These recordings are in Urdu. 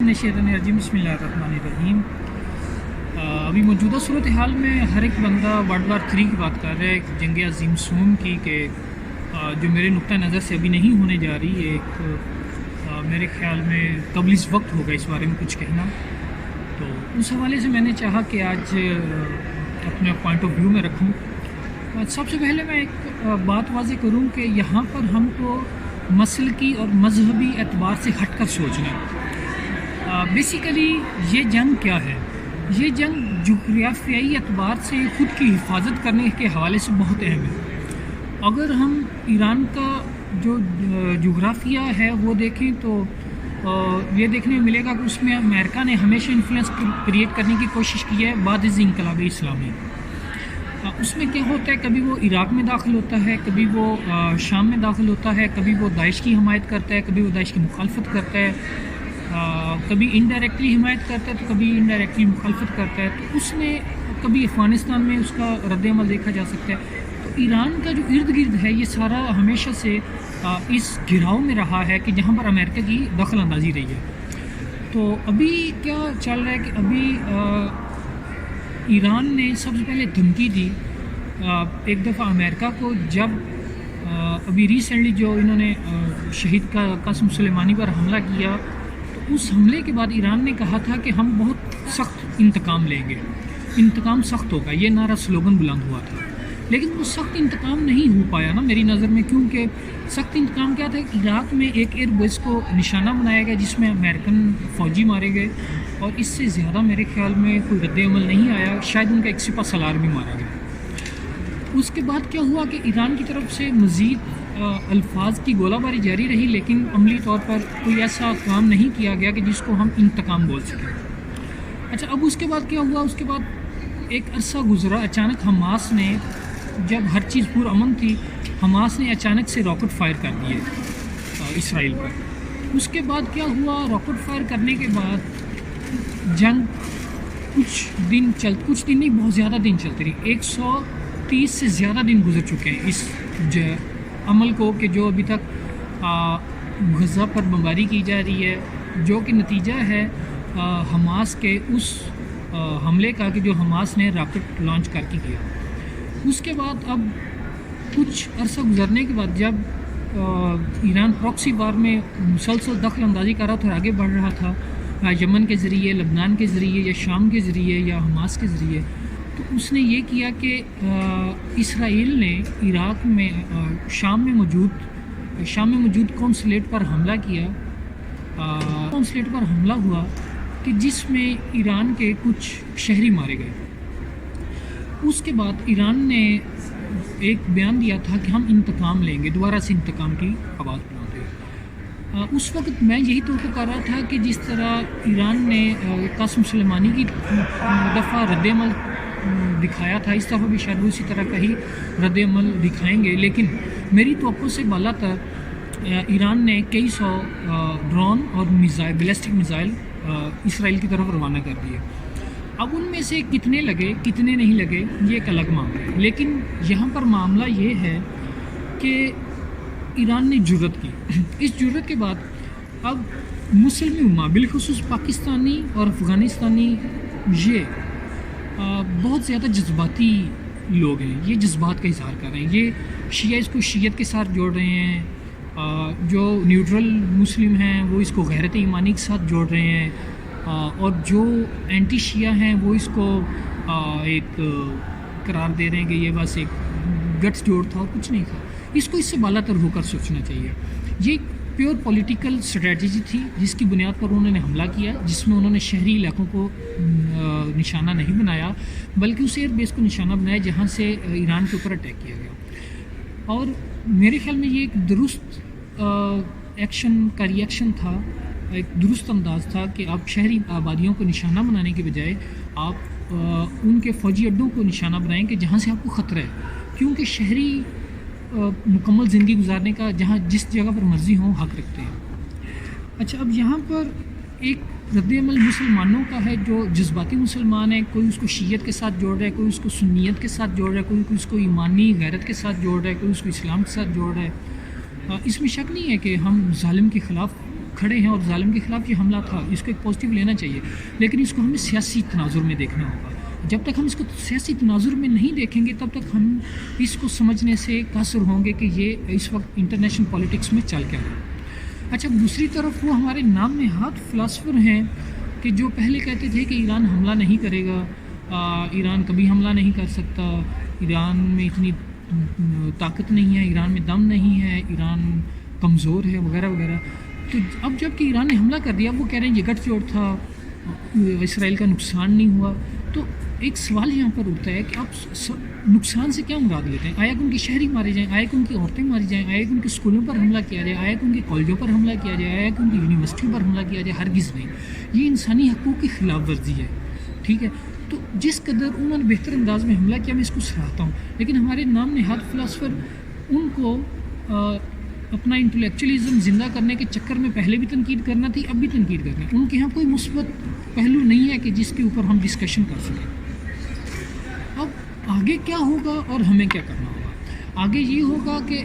من الشیطان الرجیم بسم اللہ الرحمن الرحیم۔ ابھی موجودہ صورتحال میں ہر ایک بندہ ورلڈ وار 3 کی بات کر رہا ہے، ایک جنگ عظیم سوم کی، کہ جو میرے نقطہ نظر سے ابھی نہیں ہونے جا رہی ہے۔ ایک میرے خیال میں قبل اس وقت ہوگا اس بارے میں کچھ کہنا، تو اس حوالے سے میں نے چاہا کہ آج اپنے پوائنٹ آف ویو میں رکھوں۔ سب سے پہلے میں ایک بات واضح کروں کہ یہاں پر ہم کو مسلکی اور مذہبی اعتبار سے ہٹ کر سوچنا ہے۔ بیسیکلی یہ جنگ کیا ہے؟ یہ جنگ جغرافیائی اعتبار سے خود کی حفاظت کرنے کے حوالے سے بہت اہم ہے۔ اگر ہم ایران کا جو جغرافیہ ہے وہ دیکھیں تو یہ دیکھنے میں ملے گا کہ اس میں امریکہ نے ہمیشہ انفلوئنس کریٹ کرنے کی کوشش کی ہے بعد از انقلاب اسلامی۔ اس میں کیا ہوتا ہے، کبھی وہ عراق میں داخل ہوتا ہے، کبھی وہ شام میں داخل ہوتا ہے، کبھی وہ داعش کی حمایت کرتا ہے، کبھی وہ داعش کی مخالفت کرتا ہے، کبھی انڈائریکٹلی حمایت کرتا ہے تو کبھی انڈائریکٹلی مخالفت کرتا ہے۔ تو اس نے کبھی افغانستان میں اس کا رد عمل دیکھا جا سکتا ہے۔ تو ایران کا جو ارد گرد ہے یہ سارا ہمیشہ سے اس گھیراؤ میں رہا ہے کہ جہاں پر امریکہ کی دخل اندازی رہی ہے۔ تو ابھی کیا چل رہا ہے کہ ابھی ایران نے سب سے پہلے دھمکی دی ایک دفعہ امریکہ کو، جب ابھی ریسنٹلی جو انہوں نے شہید قاسم سلیمانی پر حملہ کیا، تو اس حملے کے بعد ایران نے کہا تھا کہ ہم بہت سخت انتقام لیں گے، انتقام سخت ہوگا، یہ نعرہ سلوگن بلند ہوا تھا۔ لیکن وہ سخت انتقام نہیں ہو پایا نا میری نظر میں، کیونکہ سخت انتقام کیا تھا، عراق میں ایک ایئر بیس کو نشانہ بنایا گیا جس میں امریکن فوجی مارے گئے، اور اس سے زیادہ میرے خیال میں کوئی رد عمل نہیں آیا، شاید ان کا ایک سپہ سالار بھی مارا گیا۔ اس کے بعد کیا ہوا کہ ایران کی طرف سے مزید الفاظ کی گولہ باری جاری رہی، لیکن عملی طور پر کوئی ایسا کام نہیں کیا گیا کہ جس کو ہم انتقام بول سکیں۔ اچھا، اب اس کے بعد کیا ہوا؟ اس کے بعد ایک عرصہ گزرا، اچانک حماس نے، جب ہر چیز پرامن تھی، حماس نے اچانک سے راکٹ فائر کر دیے اسرائیل پر۔ اس کے بعد کیا ہوا؟ راکٹ فائر کرنے کے بعد جنگ کچھ دن نہیں، بہت زیادہ دن چلتی رہی۔ 130 سے زیادہ دن گزر چکے ہیں اس عمل کو، کہ جو ابھی تک غزہ پر بمباری کی جا رہی ہے، جو کہ نتیجہ ہے حماس کے اس حملے کا کہ جو حماس نے راکٹ لانچ کر کے کیا۔ اس کے بعد اب کچھ عرصہ گزرنے کے بعد جب ایران پراکسی وار میں مسلسل دخل اندازی کر رہا تھا اور آگے بڑھ رہا تھا، یمن کے ذریعے، لبنان کے ذریعے، یا شام کے ذریعے، یا حماس کے ذریعے، تو اس نے یہ کیا کہ اسرائیل نے عراق میں شام میں موجود قونصلیٹ پر حملہ کیا، قونصلیٹ پر حملہ ہوا کہ جس میں ایران کے کچھ شہری مارے گئے۔ اس کے بعد ایران نے ایک بیان دیا تھا کہ ہم انتقام لیں گے، دوبارہ سے انتقام کی آواز بلند ہوئی۔ اس وقت میں یہی توقع کر رہا تھا کہ جس طرح ایران نے قاسم سلیمانی کی دفعہ رد عمل دکھایا تھا، اس دفعہ بھی شاید اسی طرح کا ہی رد عمل دکھائیں گے، لیکن میری توقع سے بالا تر ایران نے کئی سو ڈرون اور بیلسٹک میزائل اسرائیل کی طرف روانہ کر دیے۔ اب ان میں سے کتنے لگے کتنے نہیں لگے یہ ایک الگ معاملہ ہے، لیکن یہاں پر معاملہ یہ ہے کہ ایران نے جرأت کی۔ اس جرأت کے بعد اب مسلم امہ، بالخصوص پاکستانی اور افغانستانی، یہ بہت زیادہ جذباتی لوگ ہیں، یہ جذبات کا اظہار کر رہے ہیں، یہ شیعہ اس کو شیعت کے ساتھ جوڑ رہے ہیں، جو نیوٹرل مسلم ہیں وہ اس کو غیرت ایمانی کے ساتھ جوڑ رہے ہیں، اور جو اینٹی شیعہ ہیں وہ اس کو ایک قرار دے رہے ہیں کہ یہ بس ایک گٹس جوڑ تھا اور کچھ نہیں تھا۔ اس کو اس سے بالا تر ہو کر سوچنا چاہیے۔ یہ ایک پیور پولیٹیکل اسٹریٹجی تھی جس کی بنیاد پر انہوں نے حملہ کیا، جس میں انہوں نے شہری علاقوں کو نشانہ نہیں بنایا، بلکہ اس ایئر بیس کو نشانہ بنایا جہاں سے ایران کے اوپر اٹیک کیا گیا۔ اور میرے خیال میں یہ ایک درست ایکشن کا ریئیکشن تھا، ایک درست انداز تھا کہ آپ شہری آبادیوں کو نشانہ بنانے کے بجائے آپ ان کے فوجی اڈوں کو نشانہ بنائیں کہ جہاں سے آپ کو خطرہ ہے، کیونکہ شہری مکمل زندگی گزارنے کا جہاں جس جگہ پر مرضی ہوں حق رکھتے ہیں۔ اچھا، اب یہاں پر ایک رد عمل مسلمانوں کا ہے جو جذباتی مسلمان ہیں، کوئی اس کو شیعت کے ساتھ جوڑ رہا ہے، کوئی اس کو سنیت کے ساتھ جوڑ رہا ہے، کوئی اس کو ایمانی غیرت کے ساتھ جوڑ رہا ہے، کوئی اس کو اسلام کے ساتھ جوڑ رہا ہے۔ اس میں شک نہیں ہے کہ ہم ظالم کے خلاف کھڑے ہیں اور ظالم کے خلاف یہ حملہ تھا، اس کو ایک پازیٹیو لینا چاہیے، لیکن اس کو ہمیں سیاسی تناظر میں دیکھنا ہوگا۔ جب تک ہم اس کو سیاسی تناظر میں نہیں دیکھیں گے تب تک ہم اس کو سمجھنے سے قاصر ہوں گے کہ یہ اس وقت انٹرنیشنل پالیٹکس میں چل کیا رہا ہے۔ اچھا، دوسری طرف وہ ہمارے نام نہاد فلاسفر ہیں کہ جو پہلے کہتے تھے کہ ایران حملہ نہیں کرے گا، ایران کبھی حملہ نہیں کر سکتا، ایران میں اتنی طاقت نہیں ہے، ایران میں دم نہیں ہے، ایران کمزور ہے وغیرہ وغیرہ۔ تو اب جب کہ ایران نے حملہ کر دیا، وہ کہہ رہے ہیں یہ گٹھ جوڑ تھا، اسرائیل کا نقصان نہیں ہوا۔ تو ایک سوال یہاں پر اٹھتا ہے کہ آپ نقصان سے کیا مراد لیتے ہیں؟ آیا کہ ان کے شہری مارے جائیں، آیا کہ ان کی عورتیں ماری جائیں، آیا کہ ان کے اسکولوں پر حملہ کیا جائے، آیا کہ ان کے کالجوں پر حملہ کیا جائے، آیا کہ ان کی یونیورسٹیوں پر حملہ کیا جائے؟ ہرگز نہیں، یہ انسانی حقوق کی خلاف ورزی ہے، ٹھیک ہے۔ تو جس قدر انہوں نے بہتر انداز میں حملہ کیا، میں اس کو سراہتا ہوں، لیکن ہمارے نام نہاد فلاسفر ان کو اپنا انٹلیکچولیزم زندہ کرنے کے چکر میں پہلے بھی تنقید کرنا تھی، اب بھی تنقید کرنا ہے۔ ان کے ہاں کوئی مثبت پہلو نہیں ہے کہ جس کے اوپر ہم ڈسکشن کر سکیں۔ اب آگے کیا ہوگا اور ہمیں کیا کرنا ہوگا؟ آگے یہ ہوگا کہ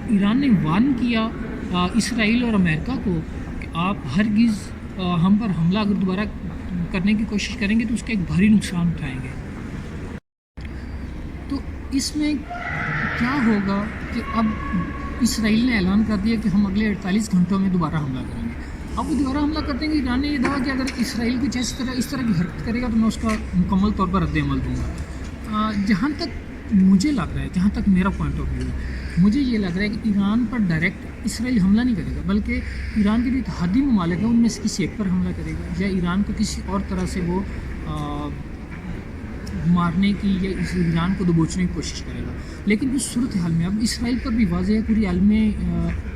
ایران نے وارن کیا اسرائیل اور امریکہ کو کہ آپ ہرگز ہم پر حملہ اگر دوبارہ کرنے کی کوشش کریں گے تو اس کا ایک بھاری نقصان اٹھائیں گے۔ تو اس میں کیا ہوگا کہ اب اسرائیل نے اعلان کر دیا کہ ہم اگلے 48 گھنٹوں میں دوبارہ حملہ کریں گے۔ اب وہ دوبارہ حملہ کرتے ہیں کہ ایران نے یہ دعویٰ کہ اگر اسرائیل کچھ اس طرح کی حرکت کرے گا تو میں اس کا مکمل طور پر رد عمل دوں گا۔ جہاں تک مجھے لگ رہا ہے، جہاں تک میرا پوائنٹ آف ویو ہے، مجھے یہ لگ رہا ہے کہ ایران پر ڈائریکٹ اسرائیل حملہ نہیں کرے گا، بلکہ ایران کے جو اتحادی ممالک ہیں ان میں سے کسی ایک پر حملہ کرے گا، یا ایران کو کسی اور طرح سے وہ مارنے کی یا ایران کو دبوچنے کی کوشش کرے گا۔ لیکن اس صورتحال میں اب اسرائیل پر بھی واضح ہے،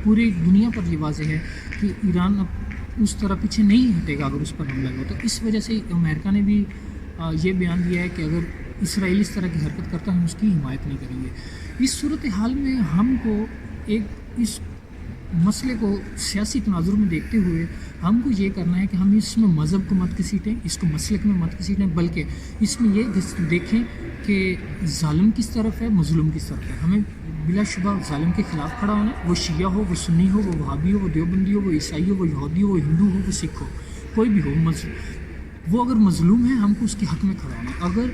پوری دنیا پر یہ واضح ہے کہ ایران اب اس طرح پیچھے نہیں ہٹے گا اگر اس پر حملہ ہوا۔ تو اس وجہ سے امریکہ نے بھی یہ بیان دیا ہے کہ اگر اسرائیل اس طرح کی حرکت کرتا ہے ہم اس کی حمایت نہیں کریں گے۔ اس صورتحال میں ہم کو اس مسئلے کو سیاسی تناظر میں دیکھتے ہوئے ہم کو یہ کرنا ہے کہ ہم اس میں مذہب کو مت گھسیٹیں، اس کو مسلک میں مت گھسیٹیں، بلکہ اس میں یہ دیکھیں کہ ظالم کس طرف ہے، مظلوم کس طرف ہے۔ ہمیں بلا شبہ ظالم کے خلاف کھڑا ہونا ہے، وہ شیعہ ہو، وہ سنی ہو، وہ وہابی ہو، وہ دیوبندی ہو، وہ عیسائی ہو، وہ یہودی ہو، وہ ہندو ہو، وہ سکھ ہو، کوئی بھی ہو، وہ اگر مظلوم ہے ہم کو اس کے حق میں کھڑا ہونا ہے۔ اگر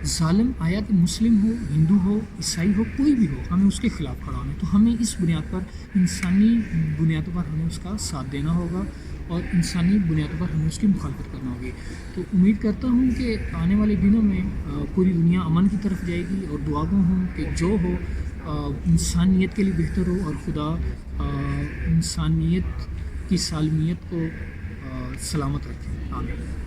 ظالم آیا کہ مسلم ہو، ہندو ہو، عیسائی ہو، کوئی بھی ہو، ہمیں اس کے خلاف کھڑا ہونا ہے۔ تو ہمیں اس بنیاد پر، انسانی بنیادوں پر ہمیں اس کا ساتھ دینا ہوگا اور انسانی بنیادوں پر ہمیں اس کی مخالفت کرنا ہوگی۔ تو امید کرتا ہوں کہ آنے والے دنوں میں پوری دنیا امن کی طرف جائے گی، اور دعا گو ہوں کہ جو ہو انسانیت کے لیے بہتر ہو، اور خدا انسانیت کی سالمیت کو سلامت رکھے۔ آمین۔